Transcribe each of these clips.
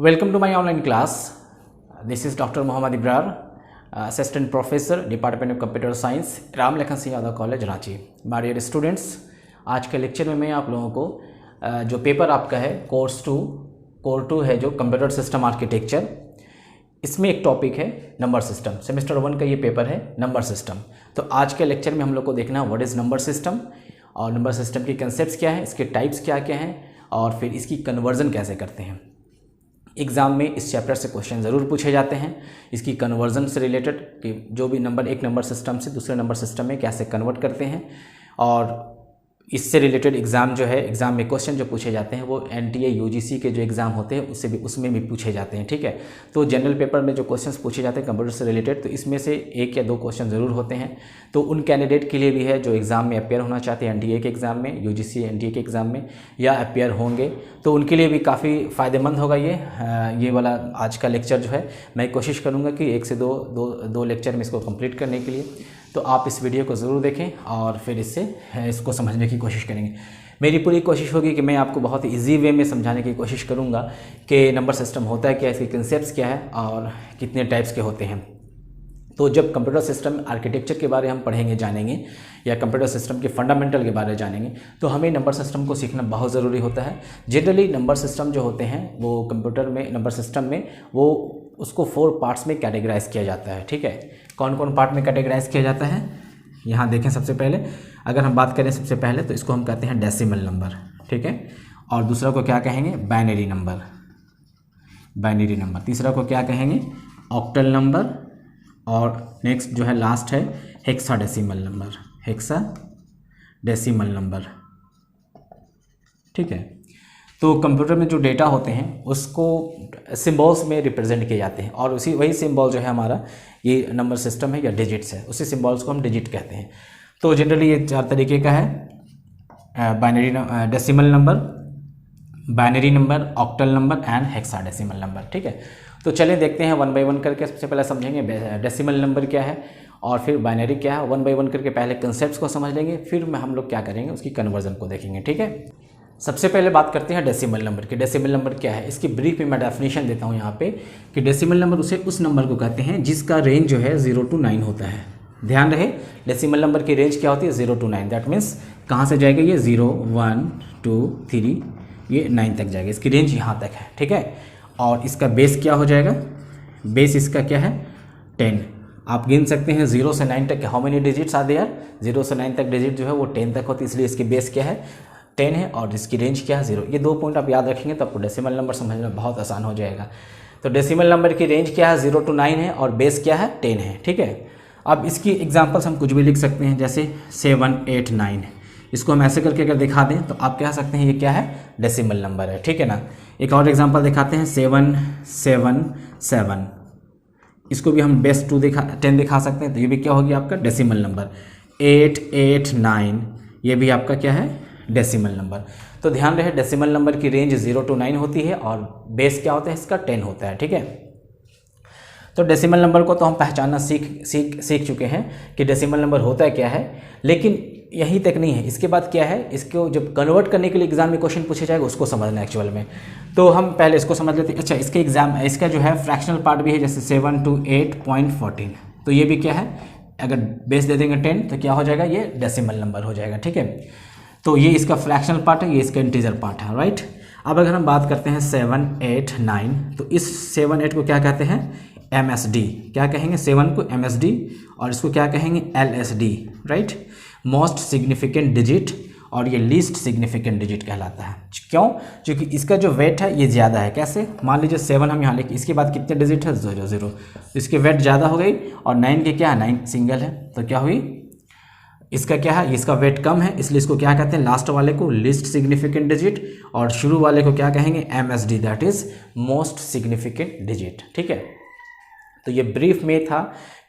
Welcome to my online class. This is Dr. Mohammad Ibrar, Assistant Professor, Department of Computer Science, Ram Lakhan Singh Yadav college Ranchi. My dear students, आज के lecture में मैं आप लोगों को जो पेपर आपका है कोर टू है जो कंप्यूटर सिस्टम आर्किटेक्चर, इसमें एक टॉपिक है नंबर सिस्टम. सेमेस्टर 1 का ये पेपर है नंबर सिस्टम. तो आज के लेक्चर में हम लोग को देखना व्हाट इज़ नंबर सिस्टम और नंबर सिस्टम के कंसेप्ट्स क्या है, इसके टाइप्स क्या क्या हैं और फिर इसकी कन्वर्जन कैसे करते हैं. एग्ज़ाम में इस चैप्टर से क्वेश्चन ज़रूर पूछे जाते हैं इसकी कन्वर्जन से रिलेटेड कि जो भी नंबर एक नंबर सिस्टम से दूसरे नंबर सिस्टम में कैसे कन्वर्ट करते हैं. और इससे रिलेटेड एग्ज़ाम जो है एग्ज़ाम में क्वेश्चन जो पूछे जाते हैं वो NTA UGC के जो एग्ज़ाम होते हैं उसमें भी पूछे जाते हैं. ठीक है, तो जनरल पेपर में जो क्वेश्चंस पूछे जाते हैं कंप्यूटर से रिलेटेड, तो इसमें से एक या दो क्वेश्चन ज़रूर होते हैं. तो उन कैंडिडेट के लिए भी है जो एग्ज़ाम में अपेयर होना चाहते हैं NTA के एग्ज़ाम में, UGC NTA के एग्ज़ाम में या अपेयर होंगे, तो उनके लिए भी काफ़ी फ़ायदेमंद होगा ये वाला आज का लेक्चर जो है. मैं कोशिश करूँगा कि एक से दो लेक्चर में इसको कंप्लीट करने के लिए, तो आप इस वीडियो को ज़रूर देखें और फिर इसको समझने की कोशिश करेंगे. मेरी पूरी कोशिश होगी कि मैं आपको बहुत इजी वे में समझाने की कोशिश करूंगा कि नंबर सिस्टम होता है क्या, इसके कंसेप्ट्स क्या है और कितने टाइप्स के होते हैं. तो जब कंप्यूटर सिस्टम आर्किटेक्चर के बारे में हम पढ़ेंगे जानेंगे या कंप्यूटर सिस्टम के फंडामेंटल के बारे में जानेंगे, तो हमें नंबर सिस्टम को सीखना बहुत ज़रूरी होता है. जनरली नंबर सिस्टम जो होते हैं वो कंप्यूटर में नंबर सिस्टम में वो उसको 4 पार्ट्स में कैटेगराइज किया जाता है. ठीक है, कौन कौन पार्ट में कैटेगराइज किया जाता है यहाँ देखें. सबसे पहले अगर हम बात करें सबसे पहले तो इसको हम कहते हैं डेसिमल नंबर. ठीक है, और दूसरा को क्या कहेंगे, बाइनरी नंबर. तीसरा को क्या कहेंगे, ऑक्टल नंबर. और नेक्स्ट जो है लास्ट है हेक्साडेसिमल नंबर. ठीक है, तो कंप्यूटर में जो डेटा होते हैं उसको सिम्बॉल्स में रिप्रेजेंट किए जाते हैं और वही सिम्बॉल जो है हमारा ये नंबर सिस्टम है या डिजिट्स है, उसी सिम्बॉल्स को हम डिजिट कहते हैं. तो जनरली ये 4 तरीके का है, decimal number, binary number, octal number and hexadecimal number. ठीक है, तो चलें देखते हैं 1 बाय 1 करके. सबसे पहले समझेंगे डेसिमल नंबर क्या है और फिर बाइनरी क्या है. 1 बाय 1 करके पहले कंसेप्ट्स को समझ लेंगे, फिर हम लोग क्या करेंगे उसकी कन्वर्जन को देखेंगे. ठीक है, सबसे पहले बात करते हैं डेसिमल नंबर की. डेसिमल नंबर क्या है, इसकी ब्रीफ में मैं डेफिनेशन देता हूँ यहाँ पे कि डेसिमल नंबर उस नंबर को कहते हैं जिसका रेंज जो है 0 to 9 होता है. ध्यान रहे, डेसिमल नंबर की रेंज क्या होती है, 0 to 9. दैट मीन्स कहाँ से जाएगा ये 0 1 2 3 ये 9 तक जाएगा, इसकी रेंज यहाँ तक है. ठीक है, और इसका बेस क्या हो जाएगा, बेस इसका क्या है 10. आप गिन सकते हैं 0 से 9 तक how many digits are there. 0 से 9 तक डिजिट जो है वो 10 तक होती है, इसलिए इसकी बेस क्या है 10 है और इसकी रेंज क्या है 0. ये 2 पॉइंट आप याद रखेंगे तो आपको डेसिमल नंबर समझना बहुत आसान हो जाएगा. तो डेसिमल नंबर की रेंज क्या है 0 to 9 है और बेस क्या है 10 है. ठीक है, अब इसकी एग्जांपल्स हम कुछ भी लिख सकते हैं जैसे 7 8 9. इसको हम ऐसे करके अगर दिखा दें तो आप कह सकते हैं ये क्या है डेसिमल नंबर है. ठीक है ना, एक और एग्जांपल दिखाते हैं 7 7 7. इसको भी हम बेस 10 दिखा सकते हैं, तो ये भी क्या होगी आपका डेसिमल नंबर. 8 8 9 ये भी आपका क्या है डेसिमल नंबर. तो ध्यान रहे डेसिमल नंबर की रेंज 0 to 9 होती है और बेस क्या होता है इसका 10 होता है. ठीक है, तो डेसिमल नंबर को तो हम पहचानना सीख चुके हैं कि डेसिमल नंबर होता है क्या है, लेकिन यहीं तक नहीं है. इसके बाद क्या है, इसको जब कन्वर्ट करने के लिए एग्जाम में क्वेश्चन पूछे जाएगा उसको समझना एक्चुअल में. तो हम पहले इसको समझ लेते हैं. अच्छा, इसका जो है फ्रैक्शनल पार्ट भी है जैसे 7 to 8.14. तो ये भी क्या है, अगर बेस दे देंगे 10 तो क्या हो जाएगा ये डेसिमल नंबर हो जाएगा. ठीक है, तो ये इसका फ्रैक्शनल पार्ट है, ये इसका इंटीजर पार्ट है. राइट, अब अगर हम बात करते हैं 7 8 9 तो इस 7 8 को क्या कहते हैं MSD. क्या कहेंगे 7 को MSD और इसको क्या कहेंगे LSD. Right, most significant digit और ये लीस्ट सिग्निफिकेंट डिजिट कहलाता है. क्यों, क्योंकि इसका जो वेट है ये ज़्यादा है. कैसे, मान लीजिए 7 हम यहाँ लिखे, इसके बाद कितने डिजिट है 0 0, तो इसकी वेट ज़्यादा हो गई. और 9 के क्या है 9 सिंगल है, तो क्या हुई इसका क्या है, इसका वेट कम है, इसलिए इसको क्या कहते हैं लास्ट वाले को लीस्ट सिग्निफिकेंट डिजिट और शुरू वाले को क्या कहेंगे MSD, that is most significant digit. ठीक है, तो ये ब्रीफ में था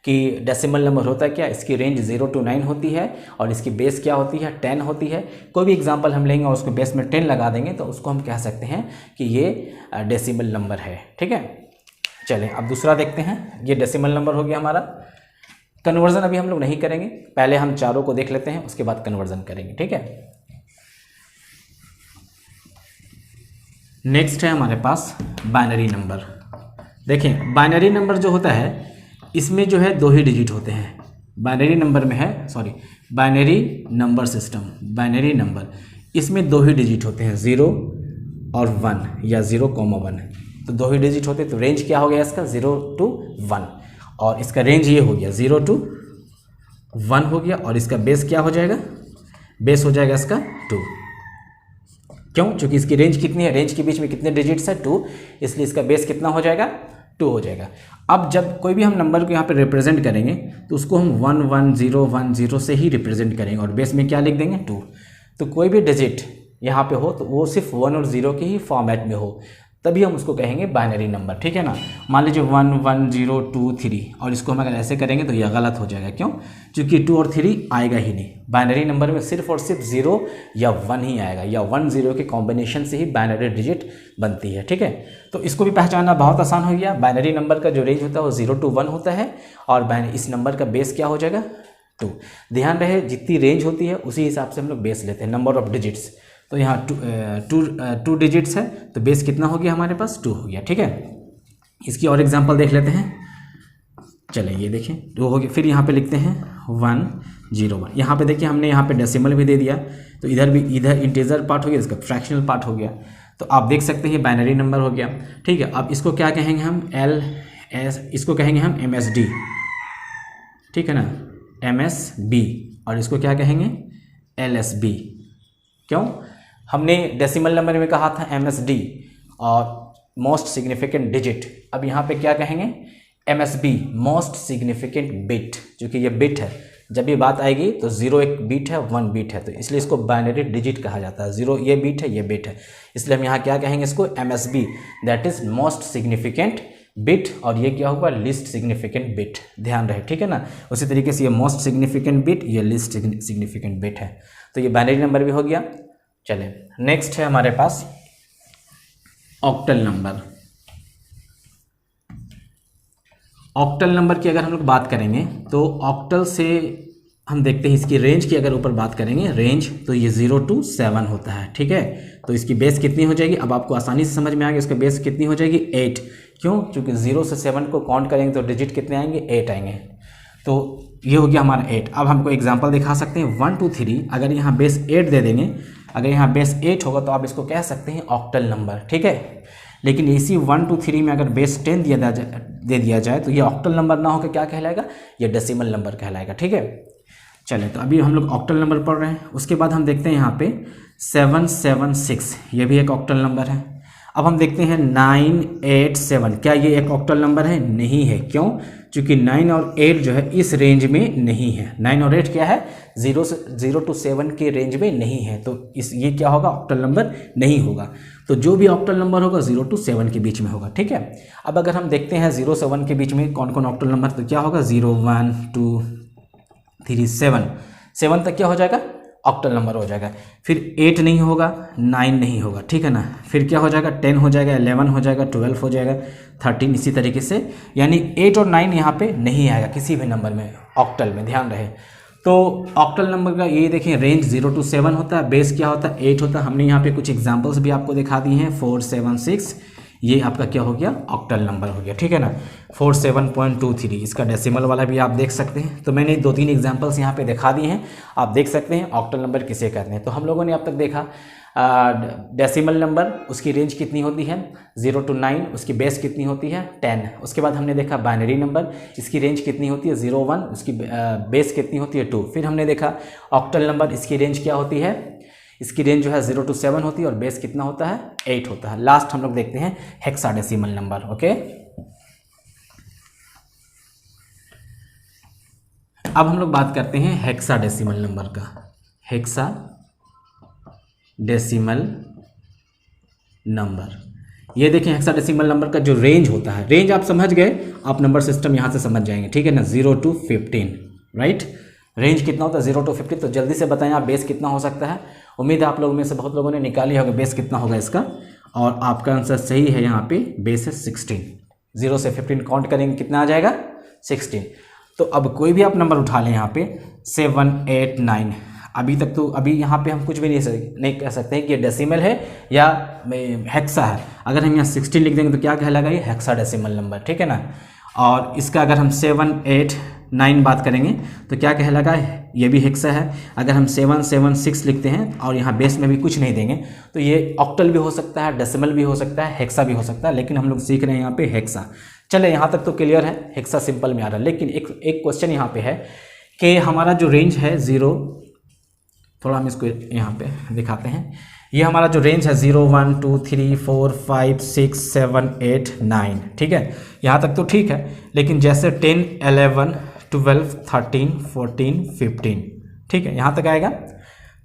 कि डेसिमल नंबर होता है क्या, इसकी रेंज 0 to 9 होती है और इसकी बेस क्या होती है 10 होती है. कोई भी एग्जांपल हम लेंगे और उसको बेस में 10 लगा देंगे तो उसको हम कह सकते हैं कि ये डेसिमल नंबर है. ठीक है, चलें अब दूसरा देखते हैं. ये डेसिमल नंबर हो गया हमारा. कन्वर्जन अभी हम लोग नहीं करेंगे, पहले हम चारों को देख लेते हैं उसके बाद कन्वर्जन करेंगे. ठीक है, नेक्स्ट है हमारे पास बाइनरी नंबर। देखें बाइनरी नंबर जो होता है इसमें जो है 2 ही डिजिट होते हैं। बाइनरी नंबर में है, sorry, binary number system, binary number इसमें 2 ही डिजिट होते हैं, 0 और 1 या 0,1। तो 2 ही डिजिट होते हैं, तो रेंज क्या हो गया इसका 0 to 1, और इसका रेंज ये हो गया 0 to 1 हो गया, और इसका बेस क्या हो जाएगा, बेस हो जाएगा इसका 2। क्यों? क्योंकि इसकी रेंज कितनी है, रेंज के बीच में कितने डिजिट्स है 2, इसलिए इसका बेस कितना हो जाएगा 2 हो जाएगा। अब जब कोई भी हम नंबर को यहाँ पे रिप्रेजेंट करेंगे तो उसको हम 11010 से ही रिप्रेजेंट करेंगे, और बेस में क्या लिख देंगे 2। तो कोई भी डिजिट यहाँ पे हो तो वो सिर्फ 1 और 0 के ही फॉर्मेट में हो, तभी हम उसको कहेंगे बाइनरी नंबर, ठीक है ना। मान लीजिए 1 1 0 2 3, और इसको हम अगर ऐसे करेंगे तो यह गलत हो जाएगा। क्यों? क्योंकि 2 और 3 आएगा ही नहीं। बाइनरी नंबर में सिर्फ और सिर्फ 0 या 1 ही आएगा, या 1 0 के कॉम्बिनेशन से ही बाइनरी डिजिट बनती है, ठीक है। तो इसको भी पहचानना बहुत आसान हो गया। बाइनरी नंबर का जो रेंज होता है वो 0 to 1 होता है, और इस नंबर का बेस क्या हो जाएगा 2। ध्यान रहे जितनी रेंज होती है उसी हिसाब से हम लोग बेस लेते हैं, नंबर ऑफ डिजिट्स। तो यहाँ 2 डिजिट्स है तो बेस कितना हो गया हमारे पास 2 हो गया, ठीक है। इसकी और एग्जांपल देख लेते हैं। चलिए ये देखें 2 हो गया, फिर यहाँ पे लिखते हैं 101। यहाँ पे देखिए हमने यहाँ पे डेसिमल भी दे दिया, तो इधर इंटीजर पार्ट हो गया, इसका फ्रैक्शनल पार्ट हो गया। तो आप देख सकते हैं बाइनरी नंबर हो गया, ठीक है। अब इसको क्या कहेंगे हम इसको कहेंगे हम MSD, ठीक है ना, MSB, और इसको क्या कहेंगे LSB। क्यों? हमने डेसिमल नंबर में कहा था MSD और मोस्ट सिग्निफिकेंट डिजिट, अब यहाँ पे क्या कहेंगे MSB, मोस्ट सिग्निफिकेंट बिट, क्योंकि ये बिट है। जब ये बात आएगी तो 0 एक बीट है, 1 बीट है, तो इसलिए इसको बाइनरी डिजिट कहा जाता है। 0 ये बीट है, ये बिट है, इसलिए हम यहाँ क्या कहेंगे इसको MSB, that is most significant bit, और ये क्या होगा लिस्ट सिग्निफिकेंट बिट। ध्यान रहे, ठीक है ना। उसी तरीके से ये मोस्ट सिग्निफिकेंट बिट, ये लिस्ट सिग्निफिकेंट बिट है। तो ये बाइनरी नंबर भी हो गया। चले नेक्स्ट है हमारे पास ऑक्टल नंबर। ऑक्टल नंबर की अगर हम लोग बात करेंगे तो ऑक्टल से हम देखते हैं इसकी रेंज की अगर ऊपर बात करेंगे, रेंज तो ये 0 to 7 होता है, ठीक है। तो इसकी बेस कितनी हो जाएगी, अब आपको आसानी से समझ में आ गया, इसका बेस कितनी हो जाएगी 8। क्यों? क्योंकि 0 से 7 को काउंट करेंगे तो डिजिट कितने आएंगे 8 आएंगे। तो ये हो गया हमारा 8। अब हमको एग्जांपल दिखा सकते हैं 1 2 3, अगर यहाँ बेस 8 दे देंगे, अगर यहाँ बेस 8 होगा तो आप इसको कह सकते हैं ऑक्टल नंबर, ठीक है। लेकिन इसी 1 2 3 में अगर बेस 10 दे दिया जाए तो ये ऑक्टल नंबर ना होकर क्या कहलाएगा, ये डेसिमल नंबर कहलाएगा, ठीक है। चले तो अभी हम लोग ऑक्टल नंबर पढ़ रहे हैं। उसके बाद हम देखते हैं यहाँ पे 776, ये भी एक ऑक्टल नंबर है। अब हम देखते हैं 987, क्या ये एक ऑक्टल नंबर है? नहीं है। क्यों? क्योंकि 9 और 8 जो है इस रेंज में नहीं है। 9 और 8 क्या है 0 to 7 के रेंज में नहीं है, तो ये क्या होगा ऑक्टल नंबर नहीं होगा। तो जो भी ऑक्टल नंबर होगा 0 to 7 के बीच में होगा, ठीक है। अब अगर हम देखते हैं 0 से 1 के बीच में कौन कौन ऑक्टल नंबर, तो क्या होगा 0 1 2 3 7 तक क्या हो जाएगा ऑक्टल नंबर हो जाएगा। फिर 8 नहीं होगा, 9 नहीं होगा, ठीक है ना। फिर क्या हो जाएगा 10 हो जाएगा, 11 हो जाएगा, 12 हो जाएगा, 13, इसी तरीके से। यानी 8 और 9 यहाँ पे नहीं आएगा किसी भी नंबर में ऑक्टल में, ध्यान रहे। तो ऑक्टल नंबर का ये देखें रेंज 0 to 7 होता है, बेस क्या होता है 8 होता है। हमने यहाँ पे कुछ एग्जाम्पल्स भी आपको दिखा दिए हैं। 476 ये आपका क्या हो गया ऑक्टल नंबर हो गया, ठीक है ना। 47.23 इसका डेसिमल वाला भी आप देख सकते हैं। तो मैंने 2-3 एग्जांपल्स यहाँ पे दिखा दिए हैं, आप देख सकते हैं ऑक्टल नंबर किसे कहते हैं। तो हम लोगों ने अब तक देखा डेसिमल नंबर, उसकी रेंज कितनी होती है 0 to 9, उसकी बेस कितनी होती है 10। उसके बाद हमने देखा बाइनरी नंबर, इसकी रेंज कितनी होती है 0 1, उसकी बेस कितनी होती है 2। फिर हमने देखा ऑक्टल नंबर, इसकी रेंज क्या होती है, इसकी रेंज जो है 0 to 7 होती है और बेस कितना होता है 8 होता है। लास्ट हम लोग देखते हैं हेक्साडेसिमल नंबर। ओके, अब हम लोग बात करते हैं हेक्साडेसिमल नंबर का। हेक्साडेसिमल नंबर, ये देखें हेक्साडेसिमल नंबर का जो रेंज होता है, रेंज आप समझ गए, आप नंबर सिस्टम यहाँ से समझ जाएंगे, ठीक है ना। 0 to 15, राइट। रेंज कितना होता है 0 to 15। तो जल्दी से बताएं आप बेस कितना हो सकता है। उम्मीद है आप लोगों में से बहुत लोगों ने निकाली होगा बेस कितना होगा इसका, और आपका आंसर सही है। यहाँ पे बेस है 16। 0 से 15 काउंट करेंगे कितना आ जाएगा 16। तो अब कोई भी आप नंबर उठा लें यहाँ पे 7 8 9, अभी यहाँ पे हम कुछ भी नहीं कह सकते कि ये डेसिमल है या हेक्सा है। अगर हम यहाँ 16 लिख देंगे तो क्या कहलाएगा, ये हेक्साडेसिमल नंबर, ठीक है ना। और इसका अगर हम 7, 8, 9 बात करेंगे तो क्या कहलाएगा, ये भी हेक्सा है। अगर हम 7, 7, 6 लिखते हैं और यहाँ बेस में भी कुछ नहीं देंगे तो ये ऑक्टल भी हो सकता है, डेसिमल भी हो सकता है, हेक्सा भी हो सकता है, लेकिन हम लोग सीख रहे हैं यहाँ पे हेक्सा। चले यहाँ तक तो क्लियर है, हेक्सा सिंपल में आ रहा है। लेकिन एक क्वेश्चन यहाँ पे है कि हमारा जो रेंज है 0, थोड़ा हम इसको यहाँ पे दिखाते हैं। ये हमारा जो रेंज है 0, 1, 2, 3, 4, 5, 6, 7, 8, 9, ठीक है, यहाँ तक तो ठीक है। लेकिन जैसे 10, 11, 12, 13, 14, 15, ठीक है, यहाँ तक आएगा।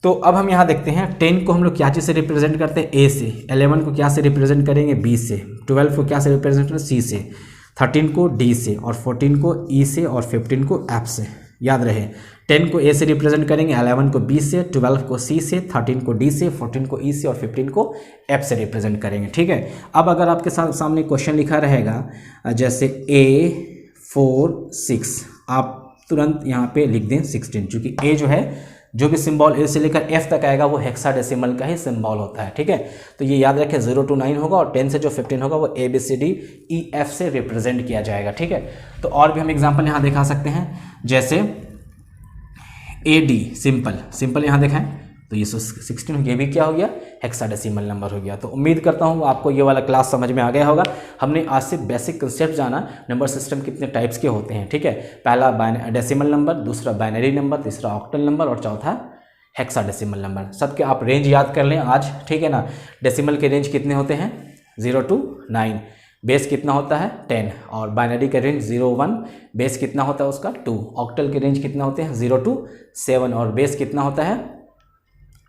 तो अब हम यहाँ देखते हैं 10 को हम लोग क्या चीज़ से रिप्रेजेंट करते हैं, ए से, 11 को क्या से रिप्रेजेंट करेंगे, बी से, 12 को क्या से रिप्रेजेंट करेंगे, सी से, 13 को डी से, और 14 को ई से, और 15 को एफ से। याद रहे, 10 को ए से रिप्रेजेंट करेंगे, 11 को बी से, 12 को सी से, 13 को डी से, 14 को ई से, और 15 को एफ से रिप्रेजेंट करेंगे, ठीक है। अब अगर आपके सामने क्वेश्चन लिखा रहेगा जैसे A4, 6, आप तुरंत यहाँ पे लिख दें 16, क्योंकि ए जो है, जो भी सिंबल ए से लेकर एफ तक आएगा वो हेक्साडेसिमल का ही सिंबल होता है, ठीक है। तो ये याद रखें, 0 to 9 होगा, और 10 से जो 15 होगा वो ABCDEF से रिप्रेजेंट किया जाएगा, ठीक है। तो और भी हम एग्जांपल यहाँ दिखा सकते हैं, जैसे AD, सिंपल यहाँ देखें तो ये 16, ये भी क्या हो गया, हेक्साडेसिमल नंबर हो गया। तो उम्मीद करता हूँ आपको ये वाला क्लास समझ में आ गया होगा। हमने आज से बेसिक कंसेप्ट जाना, नंबर सिस्टम कितने टाइप्स के होते हैं, ठीक है। पहला डेसिमल नंबर, दूसरा बाइनरी नंबर, तीसरा ऑक्टल नंबर, और चौथा हेक्साडेसिमल नंबर। सबके आप रेंज याद कर लें आज, ठीक है ना। डेसिमल के रेंज कितने होते हैं, 0 to 9, बेस कितना होता है 10, और बाइनरी का रेंज 0, 1, बेस कितना होता है उसका 2। ऑक्टल के रेंज कितना होते हैं 0 to 7, और बेस कितना होता है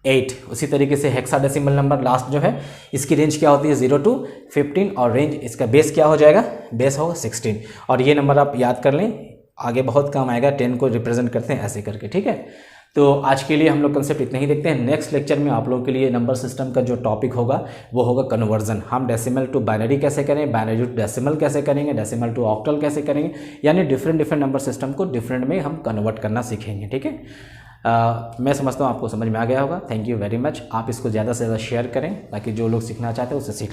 8। उसी तरीके से हेक्साडेसिमल नंबर लास्ट जो है, इसकी रेंज क्या होती है 0 to 15, और रेंज इसका बेस क्या हो जाएगा, बेस होगा 16। और ये नंबर आप याद कर लें, आगे बहुत काम आएगा। 10 को रिप्रेजेंट करते हैं ऐसे करके, ठीक है। तो आज के लिए हम लोग कंसेप्ट इतना ही देखते हैं। नेक्स्ट लेक्चर में आप लोगों के लिए नंबर सिस्टम का जो टॉपिक होगा वो होगा कन्वर्जन। हम डेसिमल टू बाइनरी कैसे करें, बाइनरी टू डेसिमल कैसे करेंगे, डेसिमल टू ऑक्टल कैसे करेंगे, यानी डिफरेंट नंबर सिस्टम को डिफरेंट में हम कन्वर्ट करना सीखेंगे, ठीक है। मैं समझता हूँ आपको समझ में आ गया होगा। Thank you very much. आप इसको ज़्यादा से ज़्यादा शेयर करें ताकि जो लोग सीखना चाहते हैं उसे सीख